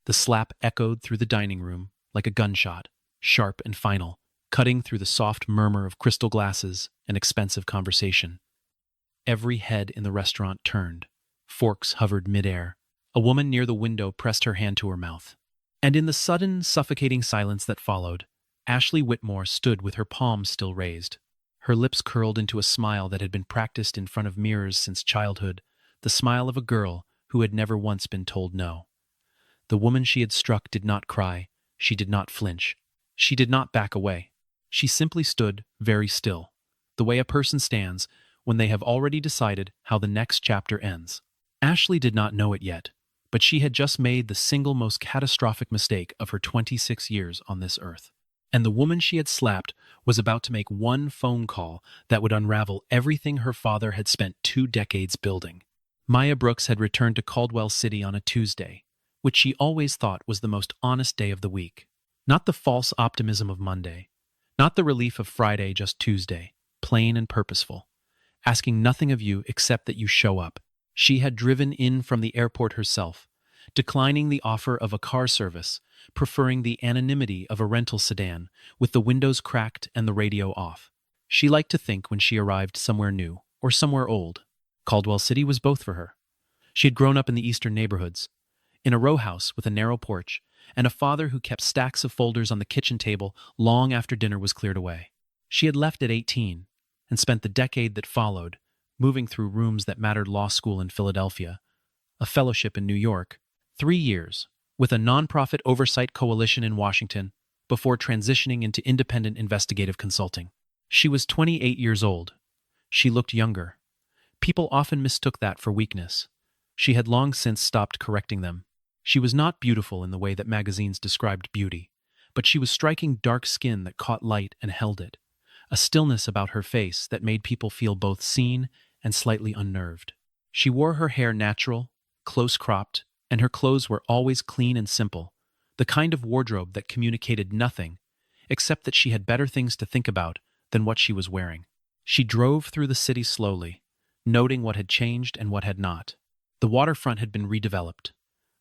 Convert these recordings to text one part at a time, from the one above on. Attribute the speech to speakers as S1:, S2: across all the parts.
S1: The slap echoed through the dining room like a gunshot, sharp and final, cutting through the soft murmur of crystal glasses and expensive conversation. Every head in the restaurant turned. Forks hovered midair. A woman near the window pressed her hand to her mouth. And in the sudden, suffocating silence that followed, Ashley Whitmore stood with her palms still raised. Her lips curled into a smile that had been practiced in front of mirrors since childhood, the smile of a girl who had never once been told no. The woman she had struck did not cry. She did not flinch. She did not back away. She simply stood very still, the way a person stands when they have already decided how the next chapter ends. Ashley did not know it yet, but she had just made the single most catastrophic mistake of her 26 years on this earth. And the woman she had slapped was about to make one phone call that would unravel everything her father had spent 2 decades building. Maya Brooks had returned to Caldwell City on a Tuesday, which she always thought was the most honest day of the week. Not the false optimism of Monday, not the relief of Friday, just Tuesday, plain and purposeful, asking nothing of you except that you show up. She had driven in from the airport herself, declining the offer of a car service, preferring the anonymity of a rental sedan, with the windows cracked and the radio off. She liked to think when she arrived somewhere new or somewhere old. Caldwell City was both for her. She had grown up in the eastern neighborhoods, in a row house with a narrow porch, and a father who kept stacks of folders on the kitchen table long after dinner was cleared away. She had left at 18 and spent the decade that followed moving through rooms that mattered: law school in Philadelphia, a fellowship in New York, 3 years with a nonprofit oversight coalition in Washington before transitioning into independent investigative consulting. She was 28 years old. She looked younger. People often mistook that for weakness. She had long since stopped correcting them. She was not beautiful in the way that magazines described beauty, but she was striking dark skin that caught light and held it, a stillness about her face that made people feel both seen and slightly unnerved. She wore her hair natural, close-cropped, and her clothes were always clean and simple, the kind of wardrobe that communicated nothing except that she had better things to think about than what she was wearing. She drove through the city slowly, noting what had changed and what had not. The waterfront had been redeveloped.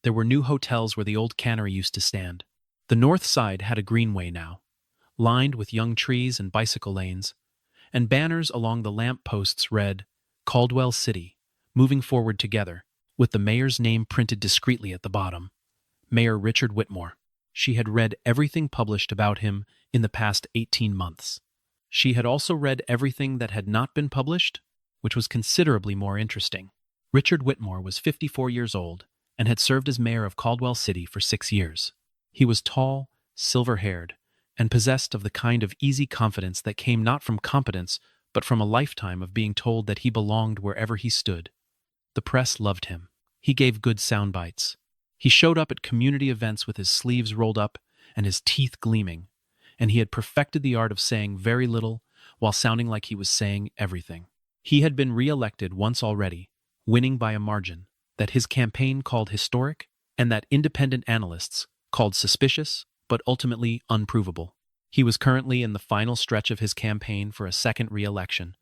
S1: There were new hotels where the old cannery used to stand. The north side had a greenway now, lined with young trees and bicycle lanes, and banners along the lamp posts read, "Caldwell City, moving forward together," with the mayor's name printed discreetly at the bottom. Mayor Richard Whitmore. She had read everything published about him in the past 18 months. She had also read everything that had not been published, which was considerably more interesting. Richard Whitmore was 54 years old and had served as mayor of Caldwell City for 6 years. He was tall, silver-haired, and possessed of the kind of easy confidence that came not from competence, but from a lifetime of being told that he belonged wherever he stood. The press loved him. He gave good sound bites. He showed up at community events with his sleeves rolled up and his teeth gleaming, and he had perfected the art of saying very little while sounding like he was saying everything. He had been re-elected once already, winning by a margin that his campaign called historic and that independent analysts called suspicious, but ultimately unprovable. He was currently in the final stretch of his campaign for a second re-election,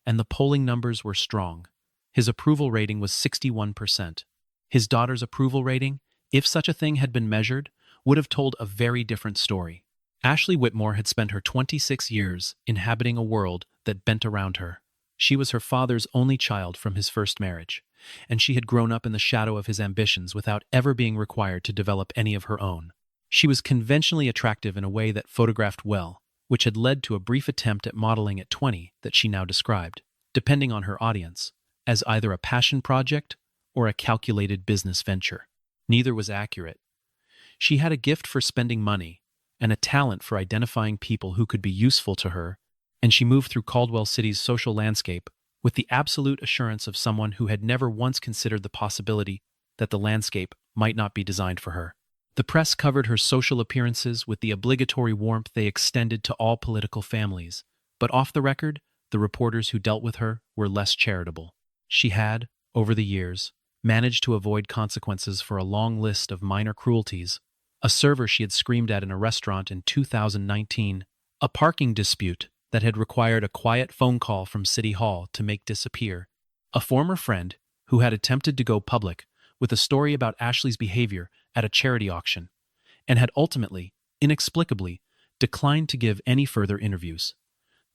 S1: and the polling numbers were strong. His approval rating was 61%. His daughter's approval rating, if such a thing had been measured, would have told a very different story. Ashley Whitmore had spent her 26 years inhabiting a world that bent around her. She was her father's only child from his first marriage, and she had grown up in the shadow of his ambitions without ever being required to develop any of her own. She was conventionally attractive in a way that photographed well, which had led to a brief attempt at modeling at 20 that she now described, depending on her audience, as either a passion project or a calculated business venture. Neither was accurate. She had a gift for spending money and a talent for identifying people who could be useful to her, and she moved through Caldwell City's social landscape with the absolute assurance of someone who had never once considered the possibility that the landscape might not be designed for her. The press covered her social appearances with the obligatory warmth they extended to all political families, but off the record, the reporters who dealt with her were less charitable. She had, over the years, managed to avoid consequences for a long list of minor cruelties: a server she had screamed at in a restaurant in 2019, a parking dispute that had required a quiet phone call from City Hall to make disappear, a former friend who had attempted to go public with a story about Ashley's behavior at a charity auction, and had ultimately, inexplicably, declined to give any further interviews.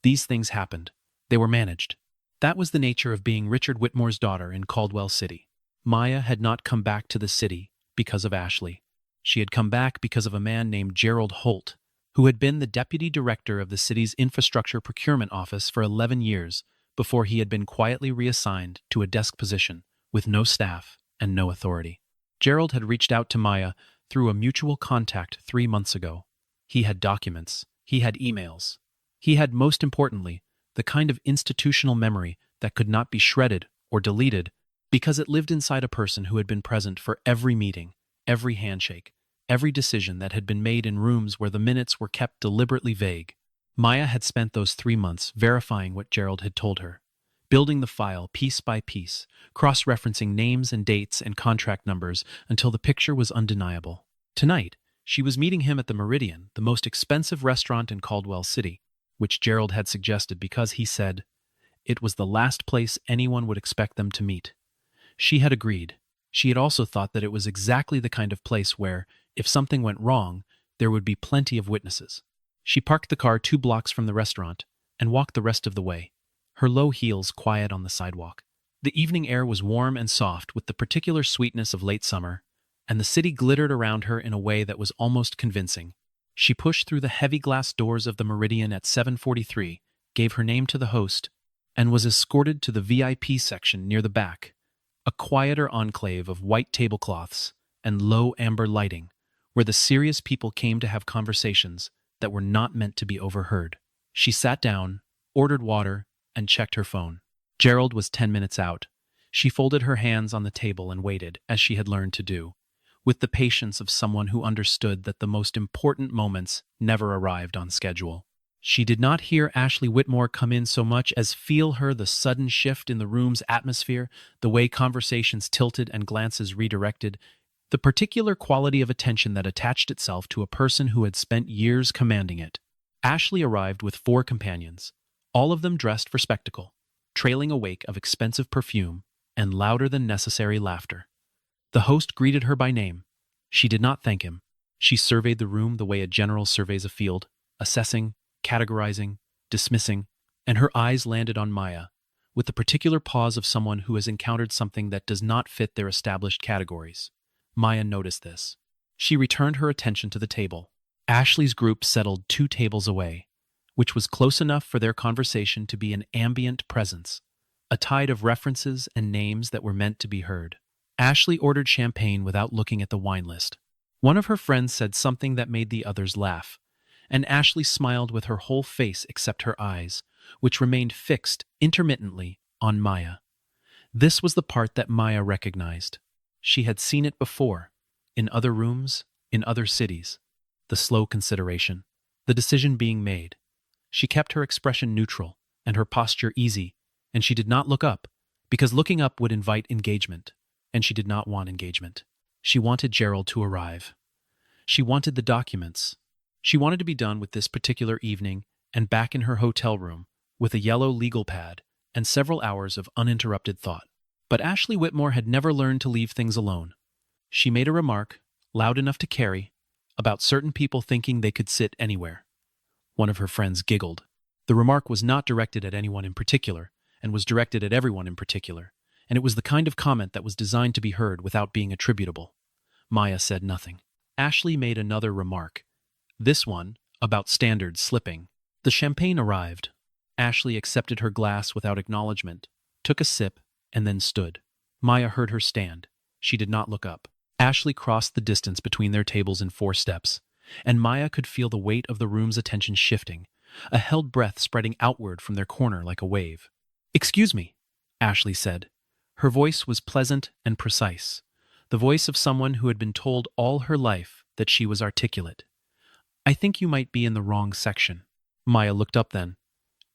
S1: These things happened. They were managed. That was the nature of being Richard Whitmore's daughter in Caldwell City. Maya had not come back to the city because of Ashley. She had come back because of a man named Gerald Holt, who had been the deputy director of the city's infrastructure procurement office for 11 years before he had been quietly reassigned to a desk position with no staff and no authority. Gerald had reached out to Maya through a mutual contact 3 months ago. He had documents. He had emails. He had, most importantly, the kind of institutional memory that could not be shredded or deleted because it lived inside a person who had been present for every meeting, every handshake, every decision that had been made in rooms where the minutes were kept deliberately vague. Maya had spent those 3 months verifying what Gerald had told her, building the file piece by piece, cross-referencing names and dates and contract numbers until the picture was undeniable. Tonight, she was meeting him at the Meridian, the most expensive restaurant in Caldwell City, which Gerald had suggested because he said it was the last place anyone would expect them to meet. She had agreed. She had also thought that it was exactly the kind of place where, if something went wrong, there would be plenty of witnesses. She parked the car 2 blocks from the restaurant and walked the rest of the way, her low heels quiet on the sidewalk. The evening air was warm and soft with the particular sweetness of late summer, and the city glittered around her in a way that was almost convincing. She pushed through the heavy glass doors of the Meridian at 7:43, gave her name to the host, and was escorted to the VIP section near the back, a quieter enclave of white tablecloths and low amber lighting, where the serious people came to have conversations that were not meant to be overheard. She sat down, ordered water, and checked her phone. Gerald was 10 minutes out. She folded her hands on the table and waited, as she had learned to do, with the patience of someone who understood that the most important moments never arrived on schedule. She did not hear Ashley Whitmore come in so much as feel the sudden shift in the room's atmosphere, the way conversations tilted and glances redirected, the particular quality of attention that attached itself to a person who had spent years commanding it. Ashley arrived with 4 companions, all of them dressed for spectacle, trailing a wake of expensive perfume and louder than necessary laughter. The host greeted her by name. She did not thank him. She surveyed the room the way a general surveys a field, assessing, categorizing, dismissing, and her eyes landed on Maya, with the particular pause of someone who has encountered something that does not fit their established categories. Maya noticed this. She returned her attention to the table. Ashley's group settled 2 tables away, which was close enough for their conversation to be an ambient presence, a tide of references and names that were meant to be heard. Ashley ordered champagne without looking at the wine list. One of her friends said something that made the others laugh, and Ashley smiled with her whole face except her eyes, which remained fixed intermittently on Maya. This was the part that Maya recognized. She had seen it before, in other rooms, in other cities. The slow consideration, the decision being made. She kept her expression neutral and her posture easy, and she did not look up, because looking up would invite engagement, and she did not want engagement. She wanted Gerald to arrive. She wanted the documents. She wanted to be done with this particular evening and back in her hotel room with a yellow legal pad and several hours of uninterrupted thought. But Ashley Whitmore had never learned to leave things alone. She made a remark, loud enough to carry, about certain people thinking they could sit anywhere. One of her friends giggled. The remark was not directed at anyone in particular, and was directed at everyone in particular, and it was the kind of comment that was designed to be heard without being attributable. Maya said nothing. Ashley made another remark, this one about standards slipping. The champagne arrived. Ashley accepted her glass without acknowledgement, took a sip, and then stood. Maya heard her stand. She did not look up. Ashley crossed the distance between their tables in 4 steps, and Maya could feel the weight of the room's attention shifting, a held breath spreading outward from their corner like a wave. "Excuse me," Ashley said. Her voice was pleasant and precise, the voice of someone who had been told all her life that she was articulate. "I think you might be in the wrong section." Maya looked up then.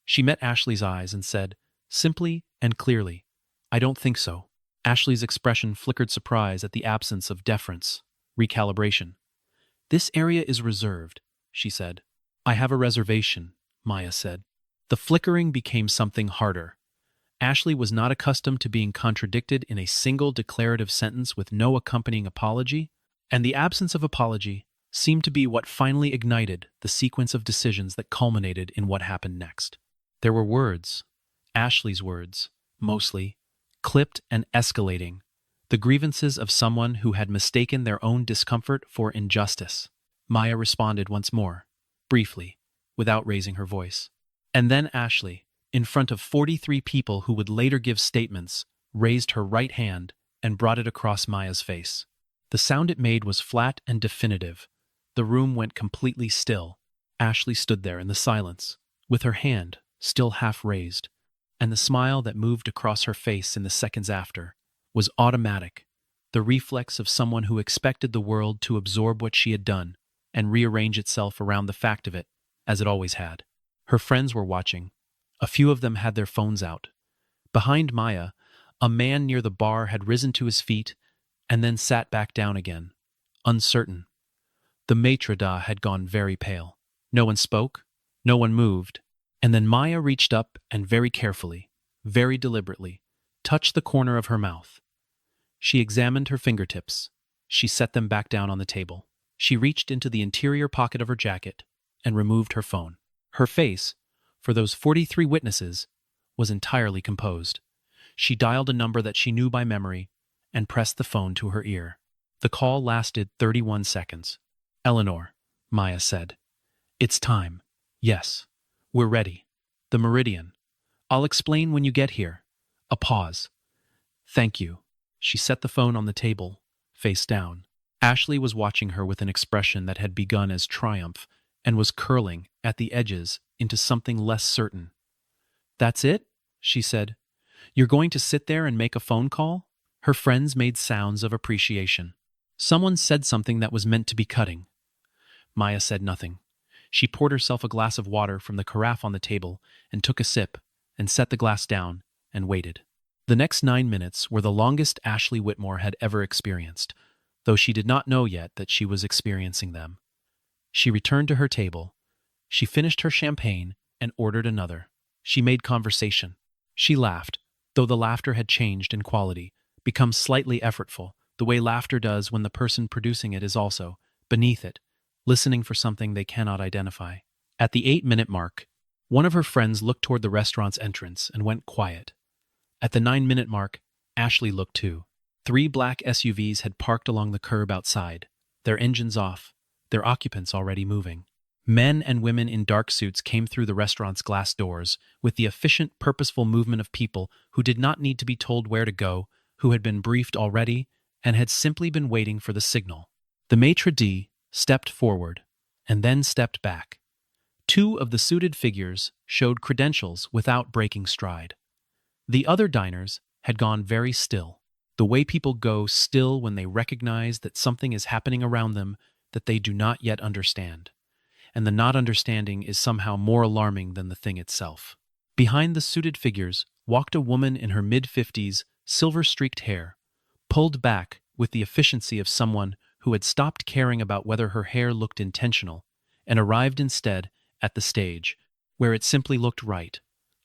S1: She met Ashley's eyes and said, simply and clearly, "I don't think so." Ashley's expression flickered surprise at the absence of deference, recalibration. "This area is reserved," she said. "I have a reservation," Maya said. The flickering became something harder. Ashley was not accustomed to being contradicted in a single declarative sentence with no accompanying apology. And the absence of apology seemed to be what finally ignited the sequence of decisions that culminated in what happened next. There were words, Ashley's words, mostly, clipped and escalating, the grievances of someone who had mistaken their own discomfort for injustice. Maya responded once more, briefly, without raising her voice. And then Ashley, in front of 43 people who would later give statements, raised her right hand and brought it across Maya's face. The sound it made was flat and definitive. The room went completely still. Ashley stood there in the silence, with her hand still half raised, and the smile that moved across her face in the seconds after was automatic, the reflex of someone who expected the world to absorb what she had done and rearrange itself around the fact of it, as it always had. Her friends were watching. A few of them had their phones out. Behind Maya, a man near the bar had risen to his feet and then sat back down again, uncertain. The maitre d' had gone very pale. No one spoke, no one moved, and then Maya reached up and very carefully, very deliberately, touched the corner of her mouth. She examined her fingertips. She set them back down on the table. She reached into the interior pocket of her jacket and removed her phone. Her face, for those 43 witnesses, was entirely composed. She dialed a number that she knew by memory and pressed the phone to her ear. The call lasted 31 seconds. "Eleanor," Maya said. "It's time. Yes. We're ready. The Meridian. I'll explain when you get here." A pause. "Thank you." She set the phone on the table, face down. Ashley was watching her with an expression that had begun as triumph and was curling at the edges into something less certain. "That's it?" she said. "You're going to sit there and make a phone call?" Her friends made sounds of appreciation. Someone said something that was meant to be cutting. Maya said nothing. She poured herself a glass of water from the carafe on the table and took a sip and set the glass down and waited. The next 9 minutes were the longest Ashley Whitmore had ever experienced, though she did not know yet that she was experiencing them. She returned to her table. She finished her champagne and ordered another. She made conversation. She laughed, though the laughter had changed in quality, become slightly effortful, the way laughter does when the person producing it is also, beneath it, listening for something they cannot identify. At the 8-minute mark, one of her friends looked toward the restaurant's entrance and went quiet. At the 9-minute mark, Ashley looked too. 3 black SUVs had parked along the curb outside, their engines off, their occupants already moving. Men and women in dark suits came through the restaurant's glass doors with the efficient, purposeful movement of people who did not need to be told where to go, who had been briefed already, and had simply been waiting for the signal. The maitre d' stepped forward, and then stepped back. 2 of the suited figures showed credentials without breaking stride. The other diners had gone very still, the way people go still when they recognize that something is happening around them that they do not yet understand. And the not understanding is somehow more alarming than the thing itself. Behind the suited figures walked a woman in her mid-50s, silver-streaked hair, pulled back with the efficiency of someone who had stopped caring about whether her hair looked intentional and arrived instead at the stage, where it simply looked right,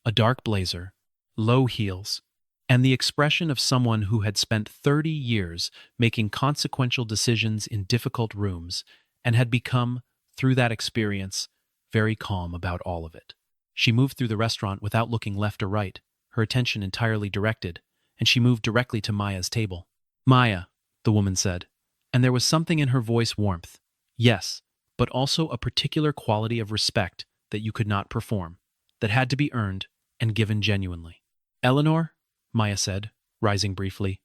S1: a dark blazer, low heels, and the expression of someone who had spent 30 years making consequential decisions in difficult rooms and had become, through that experience, very calm about all of it. She moved through the restaurant without looking left or right, her attention entirely directed, and she moved directly to Maya's table. "Maya," the woman said, and there was something in her voice warmth. Yes, but also a particular quality of respect that you could not perform, that had to be earned and given genuinely. "Eleanor," Maya said, rising briefly.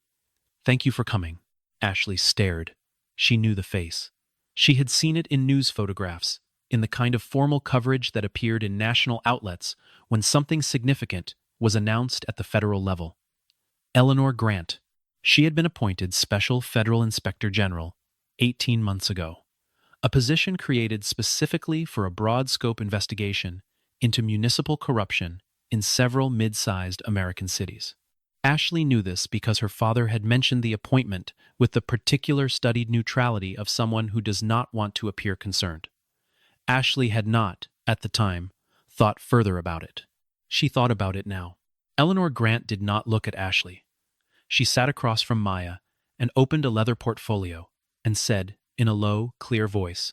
S1: "Thank you for coming." Ashley stared. She knew the face. She had seen it in news photographs, in the kind of formal coverage that appeared in national outlets when something significant was announced at the federal level. Eleanor Grant. She had been appointed Special Federal Inspector General 18 months ago, a position created specifically for a broad-scope investigation into municipal corruption in several mid-sized American cities. Ashley knew this because her father had mentioned the appointment with the particular studied neutrality of someone who does not want to appear concerned. Ashley had not, at the time, thought further about it. She thought about it now. Eleanor Grant did not look at Ashley. She sat across from Maya and opened a leather portfolio, and said, in a low, clear voice,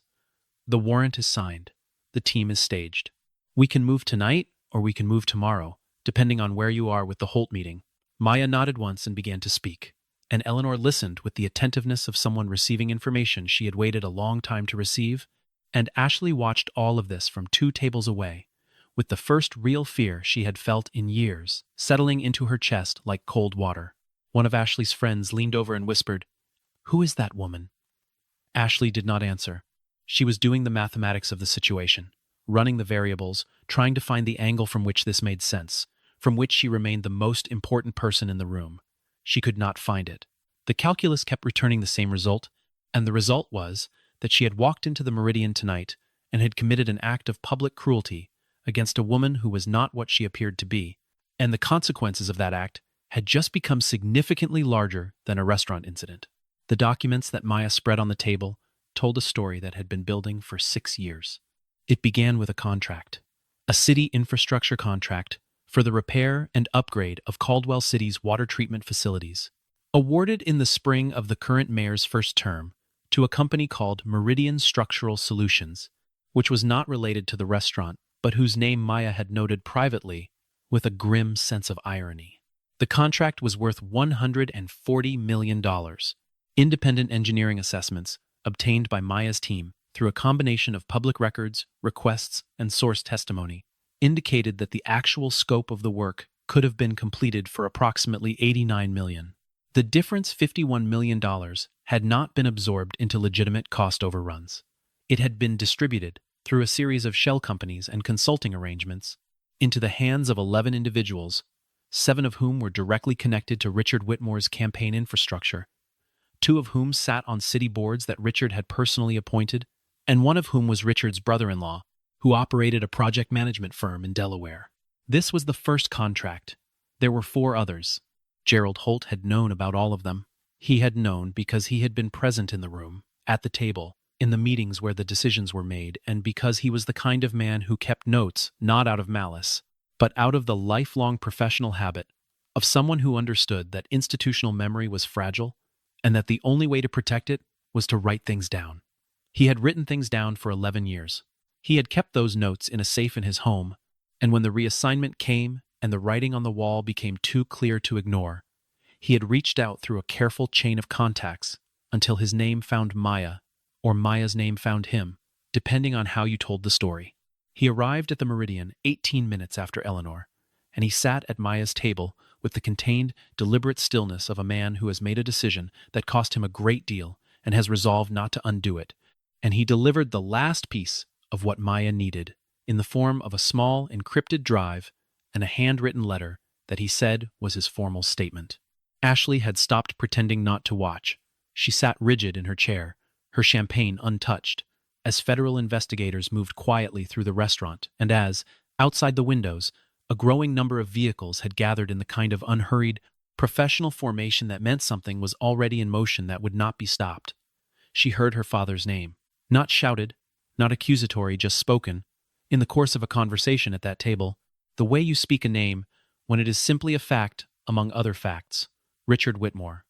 S1: "The warrant is signed. The team is staged. We can move tonight or we can move tomorrow, depending on where you are with the Holt meeting." Maya nodded once and began to speak, and Eleanor listened with the attentiveness of someone receiving information she had waited a long time to receive, and Ashley watched all of this from 2 tables away, with the first real fear she had felt in years settling into her chest like cold water. One of Ashley's friends leaned over and whispered, "Who is that woman?" Ashley did not answer. She was doing the mathematics of the situation, running the variables, trying to find the angle from which this made sense, from which she remained the most important person in the room. She could not find it. The calculus kept returning the same result, and the result was that she had walked into the Meridian tonight and had committed an act of public cruelty against a woman who was not what she appeared to be, and the consequences of that act had just become significantly larger than a restaurant incident. The documents that Maya spread on the table told a story that had been building for 6 years. It began with a contract, a city infrastructure contract for the repair and upgrade of Caldwell City's water treatment facilities, awarded in the spring of the current mayor's first term to a company called Meridian Structural Solutions, which was not related to the restaurant, but whose name Maya had noted privately with a grim sense of irony. The contract was worth $140 million. Independent engineering assessments, obtained by Maya's team through a combination of public records, requests, and source testimony, indicated that the actual scope of the work could have been completed for approximately $89 million. The difference, $51 million, had not been absorbed into legitimate cost overruns. It had been distributed, through a series of shell companies and consulting arrangements, into the hands of 11 individuals, 7 of whom were directly connected to Richard Whitmore's campaign infrastructure, 2 of whom sat on city boards that Richard had personally appointed, and 1 of whom was Richard's brother-in-law, who operated a project management firm in Delaware. This was the first contract. There were 4 others. Gerald Holt had known about all of them. He had known because he had been present in the room, at the table, in the meetings where the decisions were made, and because he was the kind of man who kept notes not out of malice, but out of the lifelong professional habit of someone who understood that institutional memory was fragile and that the only way to protect it was to write things down. He had written things down for 11 years. He had kept those notes in a safe in his home, and when the reassignment came and the writing on the wall became too clear to ignore, he had reached out through a careful chain of contacts until his name found Maya, or Maya's name found him, depending on how you told the story. He arrived at the Meridian 18 minutes after Eleanor, and he sat at Maya's table with the contained, deliberate stillness of a man who has made a decision that cost him a great deal and has resolved not to undo it, and he delivered the last piece of what Maya needed in the form of a small, encrypted drive and a handwritten letter that he said was his formal statement. Ashley had stopped pretending not to watch. She sat rigid in her chair, her champagne untouched, as federal investigators moved quietly through the restaurant and as, outside the windows, a growing number of vehicles had gathered in the kind of unhurried, professional formation that meant something was already in motion that would not be stopped. She heard her father's name, not shouted, not accusatory, just spoken, in the course of a conversation at that table, the way you speak a name when it is simply a fact among other facts. Richard Whitmore.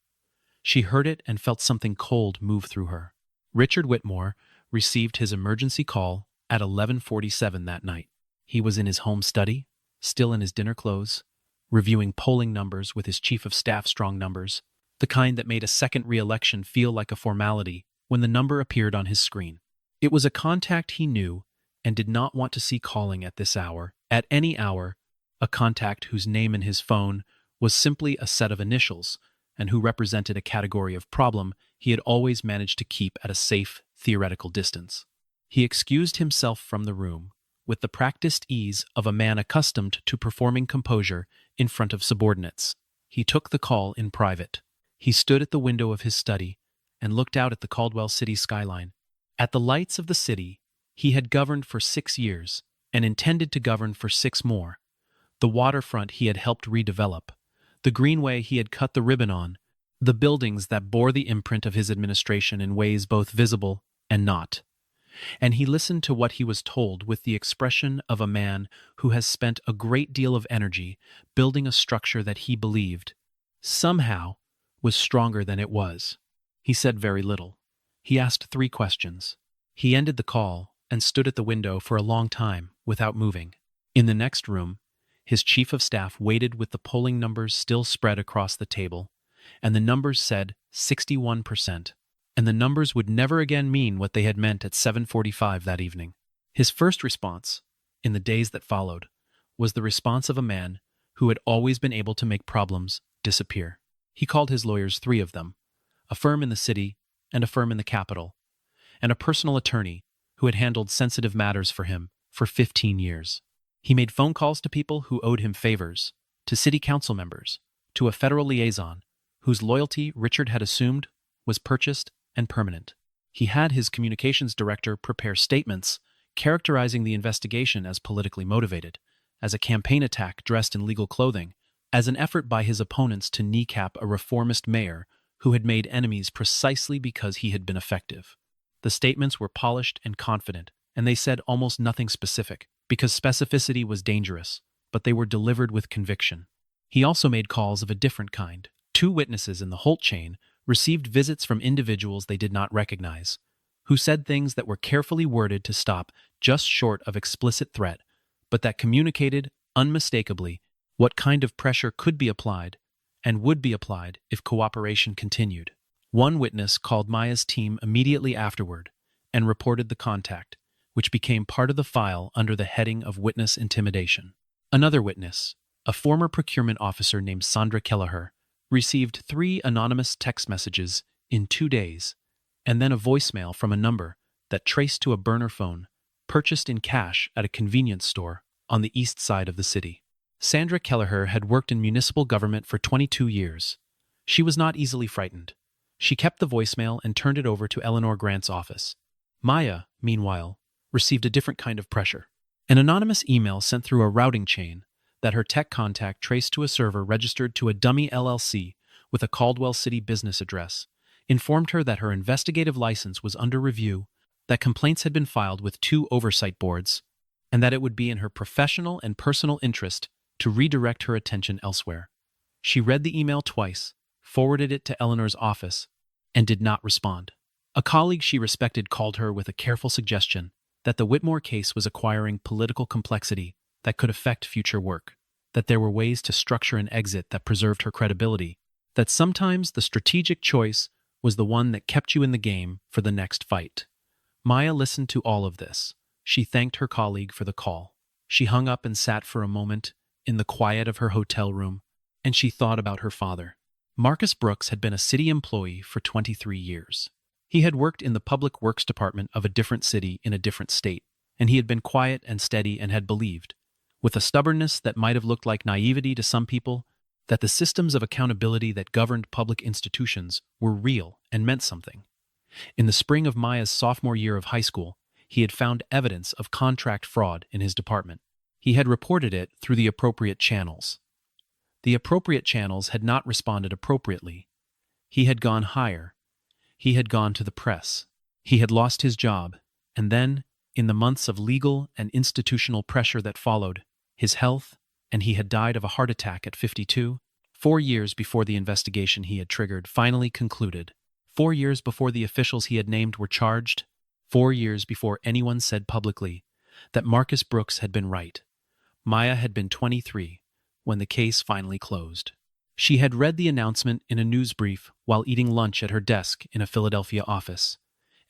S1: She heard it and felt something cold move through her. Richard Whitmore received his emergency call at 11:47 that night. He was in his home study, still in his dinner clothes, reviewing polling numbers with his chief of staff strong numbers, the kind that made a second re-election feel like a formality when the number appeared on his screen. It was a contact he knew and did not want to see calling at this hour, at any hour, a contact whose name in his phone was simply a set of initials and who represented a category of problem he had always managed to keep at a safe, theoretical distance. He excused himself from the room with the practiced ease of a man accustomed to performing composure in front of subordinates. He took the call in private. He stood at the window of his study and looked out at the Caldwell City skyline. At the lights of the city, he had governed for 6 years and intended to govern for 6 more. The waterfront he had helped redevelop, the greenway he had cut the ribbon on, the buildings that bore the imprint of his administration in ways both visible and not. And he listened to what he was told with the expression of a man who has spent a great deal of energy building a structure that he believed, somehow, was stronger than it was. He said very little. He asked 3 questions. He ended the call and stood at the window for a long time without moving. In the next room, his chief of staff waited with the polling numbers still spread across the table, and the numbers said 61%. And the numbers would never again mean what they had meant at 7:45 that evening. His first response, in the days that followed, was the response of a man who had always been able to make problems disappear. He called his lawyers 3 of them, a firm in the city and a firm in the capital, and a personal attorney who had handled sensitive matters for him for 15 years. He made phone calls to people who owed him favors, to city council members, to a federal liaison whose loyalty Richard had assumed was purchased and permanent. He had his communications director prepare statements characterizing the investigation as politically motivated, as a campaign attack dressed in legal clothing, as an effort by his opponents to kneecap a reformist mayor who had made enemies precisely because he had been effective. The statements were polished and confident, and they said almost nothing specific, because specificity was dangerous, but they were delivered with conviction. He also made calls of a different kind. 2 witnesses in the Holt chain received visits from individuals they did not recognize, who said things that were carefully worded to stop just short of explicit threat, but that communicated, unmistakably, what kind of pressure could be applied and would be applied if cooperation continued. One witness called Maya's team immediately afterward and reported the contact, which became part of the file under the heading of witness intimidation. Another witness, a former procurement officer named Sandra Kelleher, received 3 anonymous text messages in 2 days, and then a voicemail from a number that traced to a burner phone purchased in cash at a convenience store on the east side of the city. Sandra Kelleher had worked in municipal government for 22 years. She was not easily frightened. She kept the voicemail and turned it over to Eleanor Grant's office. Maya, meanwhile, received a different kind of pressure. An anonymous email sent through a routing chain that her tech contact traced to a server registered to a dummy LLC with a Caldwell City business address informed her that her investigative license was under review, that complaints had been filed with 2 oversight boards, and that it would be in her professional and personal interest to redirect her attention elsewhere. She read the email twice, forwarded it to Eleanor's office, and did not respond. A colleague she respected called her with a careful suggestion that the Whitmore case was acquiring political complexity that could affect future work, that there were ways to structure an exit that preserved her credibility, that sometimes the strategic choice was the one that kept you in the game for the next fight. Maya listened to all of this. She thanked her colleague for the call. She hung up and sat for a moment in the quiet of her hotel room, and she thought about her father. Marcus Brooks had been a city employee for 23 years. He had worked in the public works department of a different city in a different state, and he had been quiet and steady and had believed, with a stubbornness that might have looked like naivety to some people, that the systems of accountability that governed public institutions were real and meant something. In the spring of Maya's sophomore year of high school, he had found evidence of contract fraud in his department. He had reported it through the appropriate channels. The appropriate channels had not responded appropriately. He had gone higher. He had gone to the press. He had lost his job, and then, in the months of legal and institutional pressure that followed, his health, and he had died of a heart attack at 52, 4 years before the investigation he had triggered finally concluded, 4 years before the officials he had named were charged, 4 years before anyone said publicly that Marcus Brooks had been right. Maya had been 23 when the case finally closed. She had read the announcement in a news brief while eating lunch at her desk in a Philadelphia office,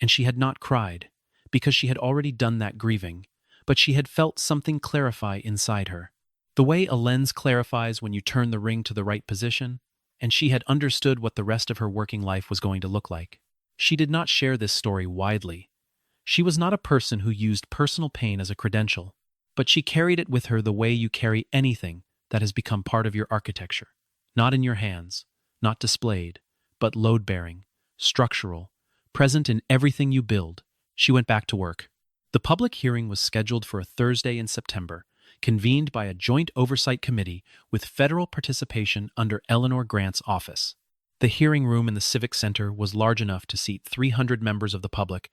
S1: and she had not cried, because she had already done that grieving, but she had felt something clarify inside her. The way a lens clarifies when you turn the ring to the right position, and she had understood what the rest of her working life was going to look like. She did not share this story widely. She was not a person who used personal pain as a credential, but she carried it with her the way you carry anything that has become part of your architecture. Not in your hands, not displayed, but load-bearing, structural, present in everything you build. She went back to work. The public hearing was scheduled for a Thursday in September, convened by a joint oversight committee with federal participation under Eleanor Grant's office. The hearing room in the Civic Center was large enough to seat 300 members of the public,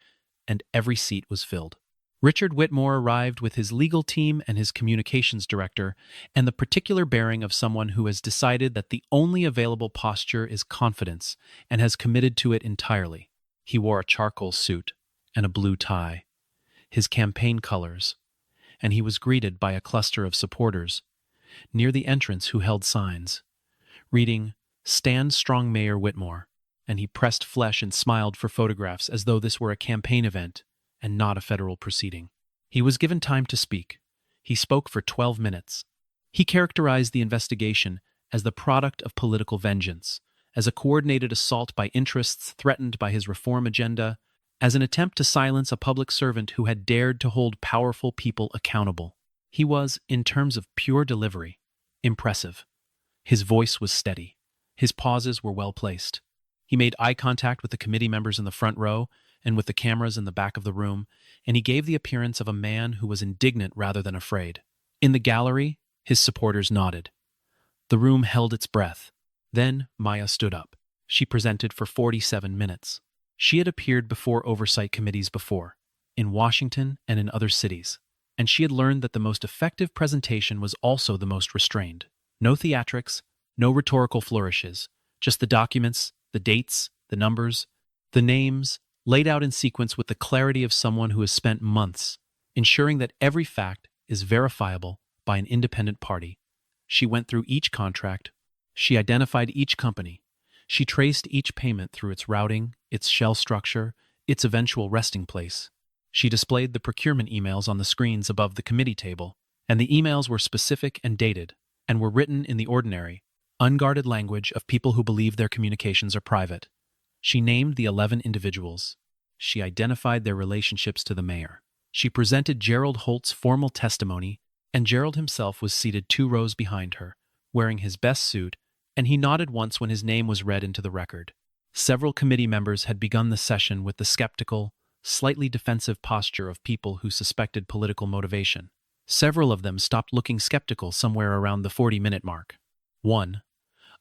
S1: and every seat was filled. Richard Whitmore arrived with his legal team and his communications director, and the particular bearing of someone who has decided that the only available posture is confidence and has committed to it entirely. He wore a charcoal suit and a blue tie, his campaign colors, and he was greeted by a cluster of supporters near the entrance who held signs reading, "Stand Strong Mayor Whitmore," and he pressed flesh and smiled for photographs as though this were a campaign event and not a federal proceeding. He was given time to speak. He spoke for 12 minutes. He characterized the investigation as the product of political vengeance, as a coordinated assault by interests threatened by his reform agenda, as an attempt to silence a public servant who had dared to hold powerful people accountable. He was, in terms of pure delivery, impressive. His voice was steady. His pauses were well placed. He made eye contact with the committee members in the front row and with the cameras in the back of the room, and he gave the appearance of a man who was indignant rather than afraid. In the gallery, his supporters nodded. The room held its breath. Then Maya stood up. She presented for 47 minutes. She had appeared before oversight committees before, in Washington and in other cities, and she had learned that the most effective presentation was also the most restrained. No theatrics, no rhetorical flourishes, just the documents, the dates, the numbers, the names, laid out in sequence with the clarity of someone who has spent months ensuring that every fact is verifiable by an independent party. She went through each contract. She identified each company. She traced each payment through its routing, its shell structure, its eventual resting place. She displayed the procurement emails on the screens above the committee table, and the emails were specific and dated, and were written in the ordinary, unguarded language of people who believe their communications are private. She named the 11 individuals. She identified their relationships to the mayor. She presented Gerald Holt's formal testimony, and Gerald himself was seated 2 rows behind her, wearing his best suit, and he nodded once when his name was read into the record. Several committee members had begun the session with the skeptical, slightly defensive posture of people who suspected political motivation. Several of them stopped looking skeptical somewhere around the 40-minute mark. One,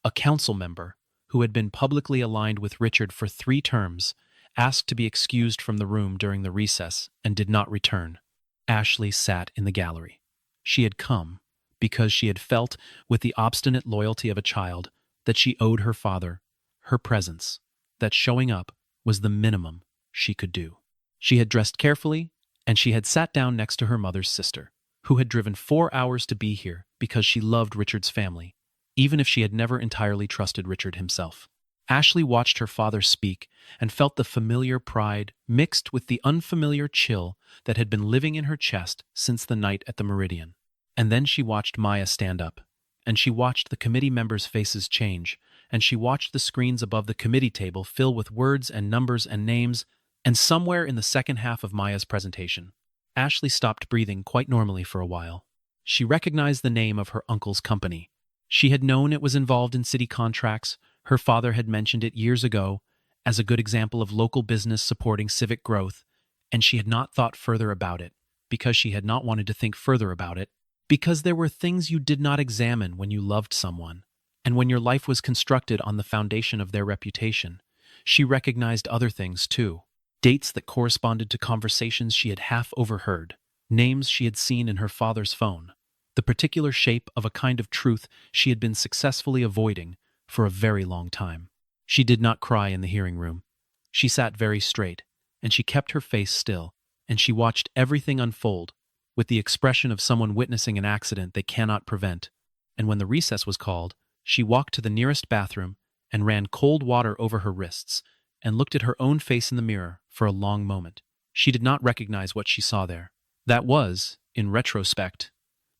S1: a council member, who had been publicly aligned with Richard for 3 terms, asked to be excused from the room during the recess and did not return. Ashley sat in the gallery. She had come because she had felt, with the obstinate loyalty of a child, that she owed her father her presence, that showing up was the minimum she could do. She had dressed carefully, and she had sat down next to her mother's sister, who had driven 4 hours to be here because she loved Richard's family, even if she had never entirely trusted Richard himself. Ashley watched her father speak and felt the familiar pride mixed with the unfamiliar chill that had been living in her chest since the night at the Meridian. And then she watched Maya stand up, and she watched the committee members' faces change, and she watched the screens above the committee table fill with words and numbers and names, and somewhere in the second half of Maya's presentation, Ashley stopped breathing quite normally for a while. She recognized the name of her uncle's company. She had known it was involved in city contracts. Her father had mentioned it years ago as a good example of local business supporting civic growth, and she had not thought further about it, because she had not wanted to think further about it, because there were things you did not examine when you loved someone, and when your life was constructed on the foundation of their reputation. She recognized other things, too. Dates that corresponded to conversations she had half overheard, names she had seen in her father's phone, the particular shape of a kind of truth she had been successfully avoiding for a very long time. She did not cry in the hearing room. She sat very straight, and she kept her face still, and she watched everything unfold with the expression of someone witnessing an accident they cannot prevent. And when the recess was called, she walked to the nearest bathroom and ran cold water over her wrists and looked at her own face in the mirror for a long moment. She did not recognize what she saw there. That was, in retrospect,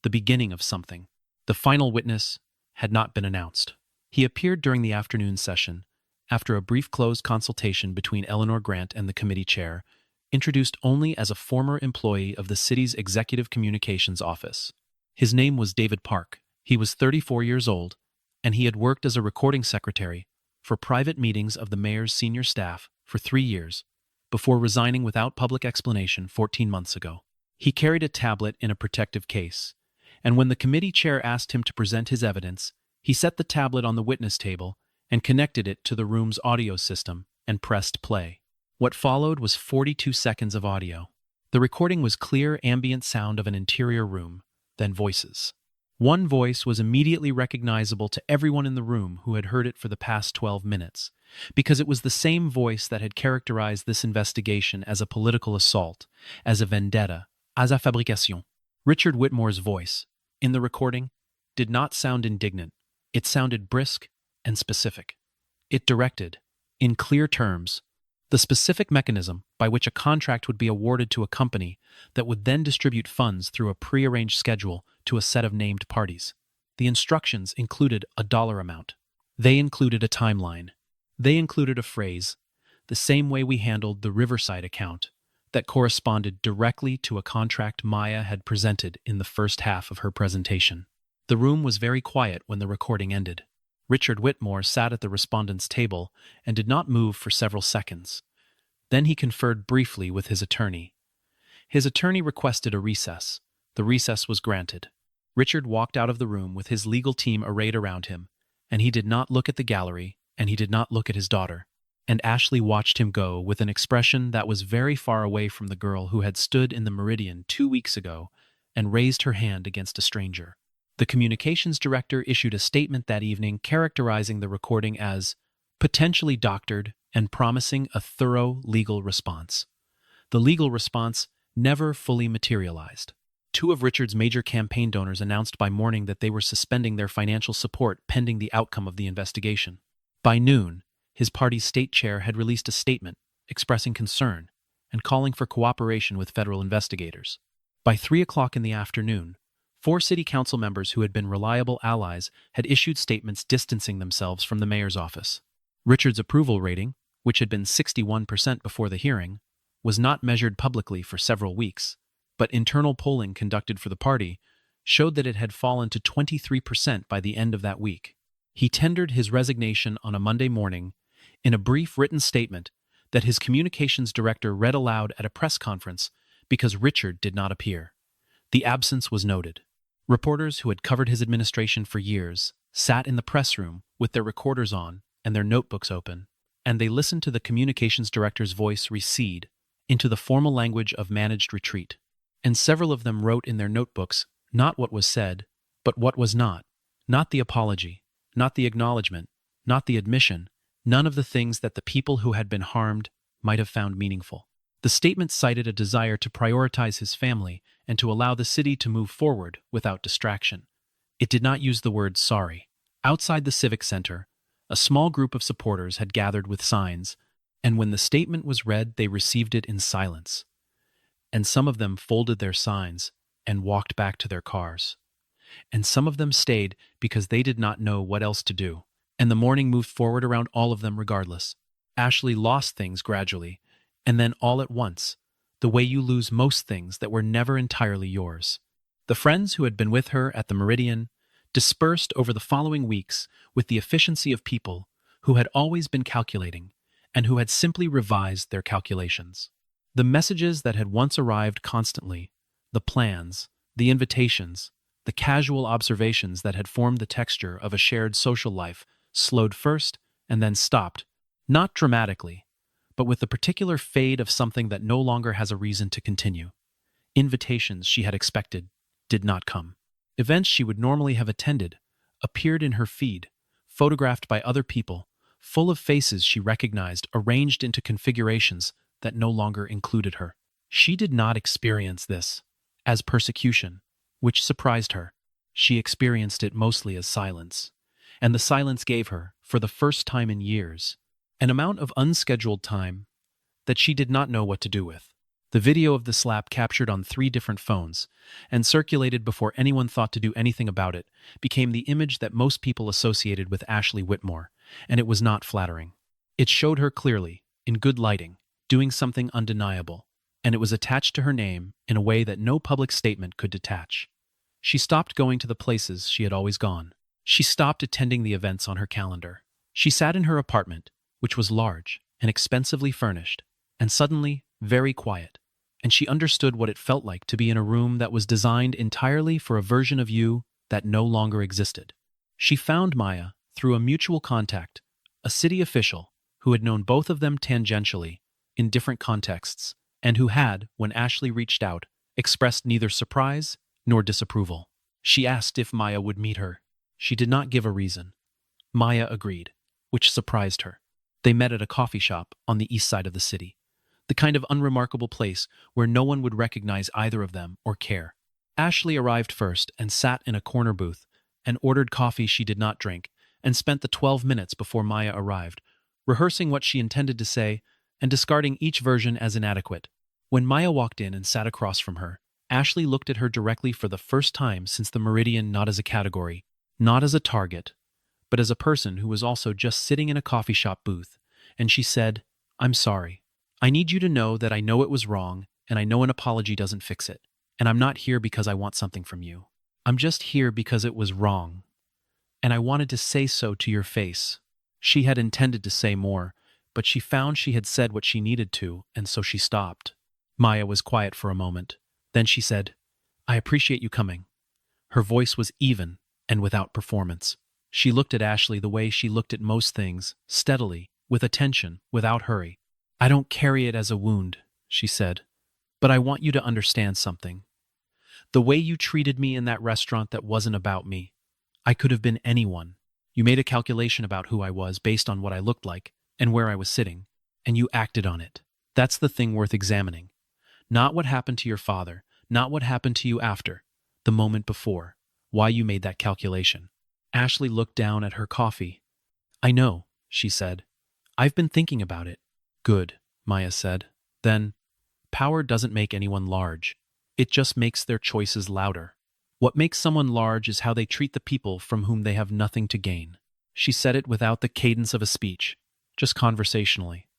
S1: the beginning of something. The final witness had not been announced. He appeared during the afternoon session, after a brief closed consultation between Eleanor Grant and the committee chair, introduced only as a former employee of the city's executive communications office. His name was David Park. He was 34 years old, and he had worked as a recording secretary for private meetings of the mayor's senior staff for 3 years, before resigning without public explanation 14 months ago. He carried a tablet in a protective case, and when the committee chair asked him to present his evidence, he set the tablet on the witness table and connected it to the room's audio system and pressed play. What followed was 42 seconds of audio. The recording was clear ambient sound of an interior room, then voices. One voice was immediately recognizable to everyone in the room who had heard it for the past 12 minutes, because it was the same voice that had characterized this investigation as a political assault, as a vendetta, as a fabrication. Richard Whitmore's voice, in the recording, did not sound indignant. It sounded brisk and specific. It directed, in clear terms, the specific mechanism by which a contract would be awarded to a company that would then distribute funds through a prearranged schedule to a set of named parties. The instructions included a dollar amount. They included a timeline. They included a phrase, the same way we handled the Riverside account, that corresponded directly to a contract Maya had presented in the first half of her presentation. The room was very quiet when the recording ended. Richard Whitmore sat at the respondent's table and did not move for several seconds. Then he conferred briefly with his attorney. His attorney requested a recess. The recess was granted. Richard walked out of the room with his legal team arrayed around him, and he did not look at the gallery, and he did not look at his daughter. And Ashley watched him go with an expression that was very far away from the girl who had stood in the Meridian 2 weeks ago and raised her hand against a stranger. The communications director issued a statement that evening characterizing the recording as potentially doctored and promising a thorough legal response. The legal response never fully materialized. 2 of Richard's major campaign donors announced by morning that they were suspending their financial support pending the outcome of the investigation. By noon, his party's state chair had released a statement expressing concern and calling for cooperation with federal investigators. By 3 o'clock in the afternoon, 4 city council members who had been reliable allies had issued statements distancing themselves from the mayor's office. Richard's approval rating, which had been 61% before the hearing, was not measured publicly for several weeks, but internal polling conducted for the party showed that it had fallen to 23% by the end of that week. He tendered his resignation on a Monday morning in a brief written statement that his communications director read aloud at a press conference because Richard did not appear. The absence was noted. Reporters who had covered his administration for years sat in the press room with their recorders on and their notebooks open, and they listened to the communications director's voice recede into the formal language of managed retreat. And several of them wrote in their notebooks not what was said, but what was not the apology, not the acknowledgement, not the admission, none of the things that the people who had been harmed might have found meaningful. The statement cited a desire to prioritize his family and to allow the city to move forward without distraction. It did not use the word sorry. Outside the Civic Center, a small group of supporters had gathered with signs, and when the statement was read, they received it in silence. And some of them folded their signs and walked back to their cars. And some of them stayed because they did not know what else to do. And the morning moved forward around all of them regardless. Ashley lost things gradually, and then all at once, the way you lose most things that were never entirely yours. The friends who had been with her at the Meridian dispersed over the following weeks with the efficiency of people who had always been calculating and who had simply revised their calculations. The messages that had once arrived constantly, the plans, the invitations, the casual observations that had formed the texture of a shared social life slowed first and then stopped, not dramatically, but with the particular fade of something that no longer has a reason to continue. Invitations she had expected did not come. Events she would normally have attended appeared in her feed, photographed by other people, full of faces she recognized arranged into configurations that no longer included her. She did not experience this as persecution, which surprised her. She experienced it mostly as silence, and the silence gave her, for the first time in years, an amount of unscheduled time that she did not know what to do with. The video of the slap captured on 3 different phones and circulated before anyone thought to do anything about it became the image that most people associated with Ashley Whitmore, and it was not flattering. It showed her clearly, in good lighting, doing something undeniable, and it was attached to her name in a way that no public statement could detach. She stopped going to the places she had always gone. She stopped attending the events on her calendar. She sat in her apartment, which was large and expensively furnished, and suddenly very quiet, and she understood what it felt like to be in a room that was designed entirely for a version of you that no longer existed. She found Maya through a mutual contact, a city official who had known both of them tangentially in different contexts, and who had, when Ashley reached out, expressed neither surprise nor disapproval. She asked if Maya would meet her. She did not give a reason. Maya agreed, which surprised her. They met at a coffee shop on the east side of the city, the kind of unremarkable place where no one would recognize either of them or care. Ashley arrived first and sat in a corner booth and ordered coffee she did not drink and spent the 12 minutes before Maya arrived, rehearsing what she intended to say and discarding each version as inadequate. When Maya walked in and sat across from her, Ashley looked at her directly for the first time since the meridian, not as a category, not as a target, but as a person who was also just sitting in a coffee shop booth, and she said, "I'm sorry. I need you to know that I know it was wrong, and I know an apology doesn't fix it. And I'm not here because I want something from you. I'm just here because it was wrong. And I wanted to say so to your face." She had intended to say more, but she found she had said what she needed to, and so she stopped. Maya was quiet for a moment. Then she said, "I appreciate you coming." Her voice was even and without performance. She looked at Ashley the way she looked at most things, steadily, with attention, without hurry. "I don't carry it as a wound," she said, "but I want you to understand something. The way you treated me in that restaurant that wasn't about me. I could have been anyone. You made a calculation about who I was based on what I looked like and where I was sitting, and you acted on it. That's the thing worth examining. Not what happened to your father, not what happened to you after, the moment before, why you made that calculation." Ashley looked down at her coffee. "I know," she said. "I've been thinking about it." "Good," Maya said. Then, "Power doesn't make anyone large. It just makes their choices louder. What makes someone large is how they treat the people from whom they have nothing to gain." She said it without the cadence of a speech, just conversationally,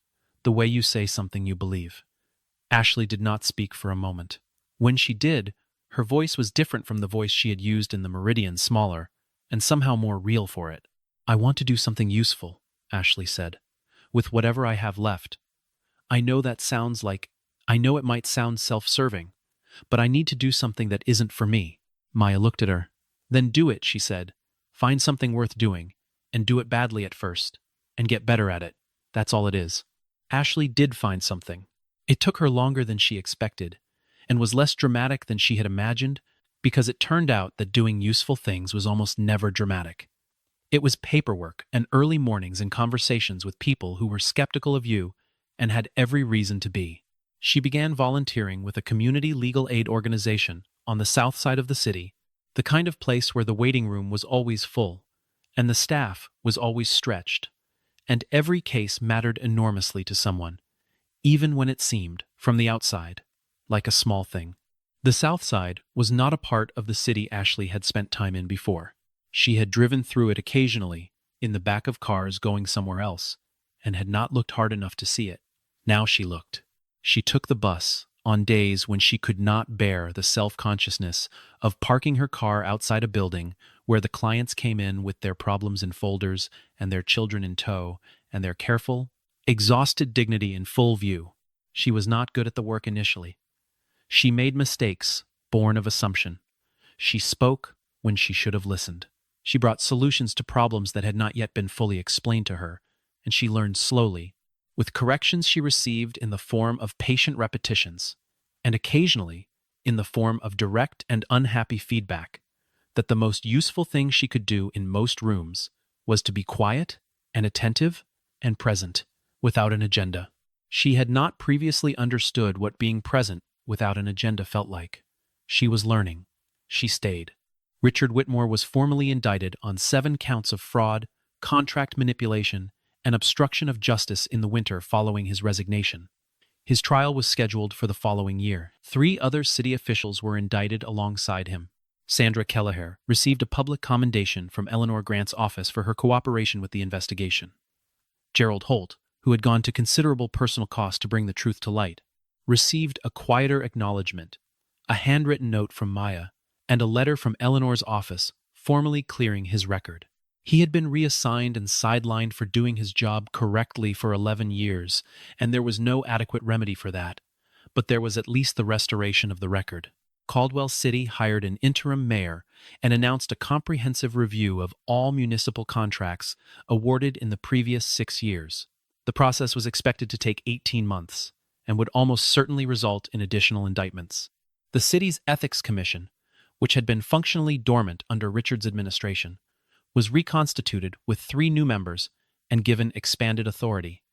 S1: the way you say something you believe. Ashley did not speak for a moment. When she did, her voice was different from the voice she had used in the meridian, smaller, and somehow more real for it. "I want to do something useful," Ashley said, "with whatever I have left. I know I know it might sound self-serving, but I need to do something that isn't for me." Maya looked at her. "Then do it," she said. "Find something worth doing, and do it badly at first, and get better at it. That's all it is." Ashley did find something. It took her longer than she expected, and was less dramatic than she had imagined, because it turned out that doing useful things was almost never dramatic. It was paperwork and early mornings and conversations with people who were skeptical of you and had every reason to be. She began volunteering with a community legal aid organization on the south side of the city, the kind of place where the waiting room was always full, and the staff was always stretched, and every case mattered enormously to someone, even when it seemed, from the outside, like a small thing. The South Side was not a part of the city Ashley had spent time in before. She had driven through it occasionally, in the back of cars going somewhere else, and had not looked hard enough to see it. Now she looked. She took the bus on days when she could not bear the self-consciousness of parking her car outside a building where the clients came in with their problems in folders and their children in tow and their careful, exhausted dignity in full view. She was not good at the work initially. She made mistakes, born of assumption. She spoke when she should have listened. She brought solutions to problems that had not yet been fully explained to her, and she learned slowly, with corrections she received in the form of patient repetitions, and occasionally in the form of direct and unhappy feedback, that the most useful thing she could do in most rooms was to be quiet and attentive and present, without an agenda. She had not previously understood what being present without an agenda felt like. She was learning. She stayed. Richard Whitmore was formally indicted on 7 counts of fraud, contract manipulation, and obstruction of justice in the winter following his resignation. His trial was scheduled for the following year. 3 other city officials were indicted alongside him. Sandra Kelleher received a public commendation from Eleanor Grant's office for her cooperation with the investigation. Gerald Holt, who had gone to considerable personal cost to bring the truth to light, received a quieter acknowledgement, a handwritten note from Maya, and a letter from Eleanor's office formally clearing his record. He had been reassigned and sidelined for doing his job correctly for 11 years, and there was no adequate remedy for that, but there was at least the restoration of the record. Caldwell City hired an interim mayor and announced a comprehensive review of all municipal contracts awarded in the previous 6 years. The process was expected to take 18 months and would almost certainly result in additional indictments. The city's Ethics Commission, which had been functionally dormant under Richard's administration, was reconstituted with 3 new members and given expanded authority.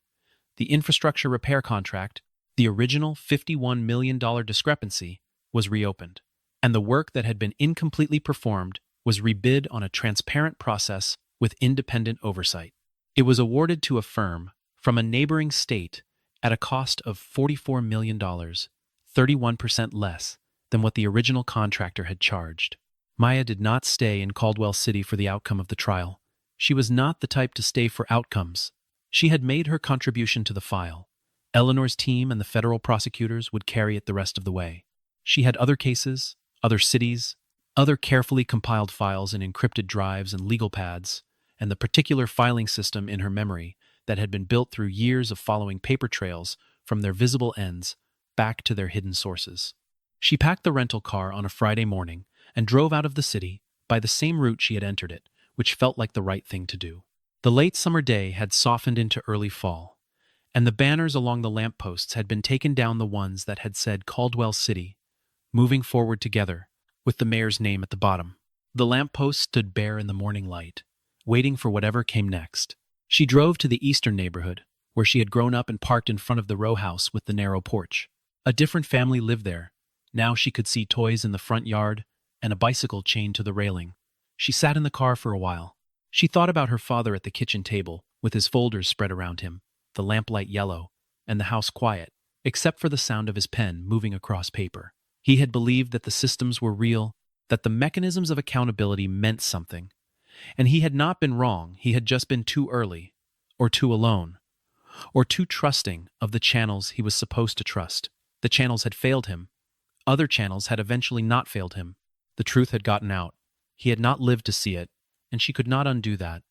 S1: The infrastructure repair contract, the original $51 million discrepancy, was reopened, and the work that had been incompletely performed was rebid on a transparent process with independent oversight. It was awarded to a firm from a neighboring state at a cost of $44 million, 31% less than what the original contractor had charged. Maya did not stay in Caldwell City for the outcome of the trial. She was not the type to stay for outcomes. She had made her contribution to the file. Eleanor's team and the federal prosecutors would carry it the rest of the way. She had other cases, other cities, other carefully compiled files in encrypted drives and legal pads, and the particular filing system in her memory that had been built through years of following paper trails from their visible ends back to their hidden sources. She packed the rental car on a Friday morning and drove out of the city by the same route she had entered it, which felt like the right thing to do. The late summer day had softened into early fall, and the banners along the lampposts had been taken down, the ones that had said Caldwell City, moving forward together, with the mayor's name at the bottom. The lampposts stood bare in the morning light, waiting for whatever came next. She drove to the eastern neighborhood, where she had grown up, and parked in front of the row house with the narrow porch. A different family lived there. Now she could see toys in the front yard and a bicycle chained to the railing. She sat in the car for a while. She thought about her father at the kitchen table, with his folders spread around him, the lamplight yellow, and the house quiet, except for the sound of his pen moving across paper. He had believed that the systems were real, that the mechanisms of accountability meant something. And he had not been wrong. He had just been too early, or too alone, or too trusting of the channels he was supposed to trust. The channels had failed him. Other channels had eventually not failed him. The truth had gotten out. He had not lived to see it, and she could not undo that.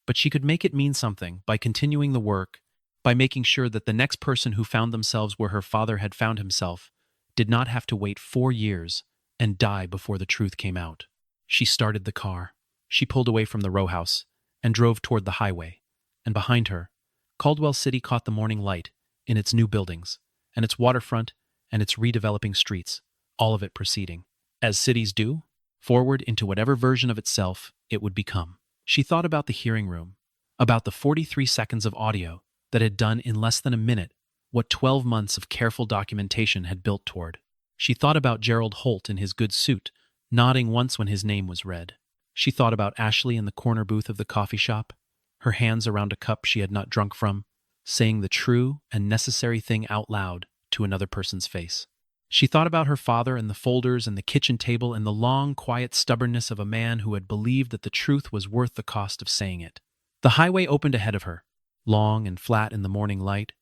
S1: But she could make it mean something by continuing the work, by making sure that the next person who found themselves where her father had found himself did not have to wait 4 years and die before the truth came out. She started the car. She pulled away from the row house and drove toward the highway. And behind her, Caldwell City caught the morning light in its new buildings, and its waterfront, and its redeveloping streets, all of it proceeding, as cities do, forward into whatever version of itself it would become. She thought about the hearing room, about the 43 seconds of audio that had done in less than a minute what 12 months of careful documentation had built toward. She thought about Gerald Holt in his good suit, nodding once when his name was read. She thought about Ashley in the corner booth of the coffee shop, her hands around a cup she had not drunk from, saying the true and necessary thing out loud to another person's face. She thought about her father and the folders and the kitchen table and the long, quiet stubbornness of a man who had believed that the truth was worth the cost of saying it. The highway opened ahead of her, long and flat in the morning light,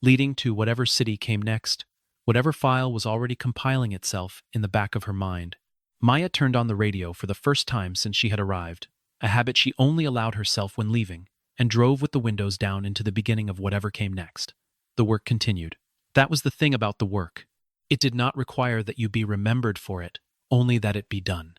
S1: leading to whatever city came next. Whatever file was already compiling itself in the back of her mind. Maya turned on the radio for the first time since she had arrived, a habit she only allowed herself when leaving, and drove with the windows down into the beginning of whatever came next. The work continued. That was the thing about the work. It did not require that you be remembered for it, only that it be done.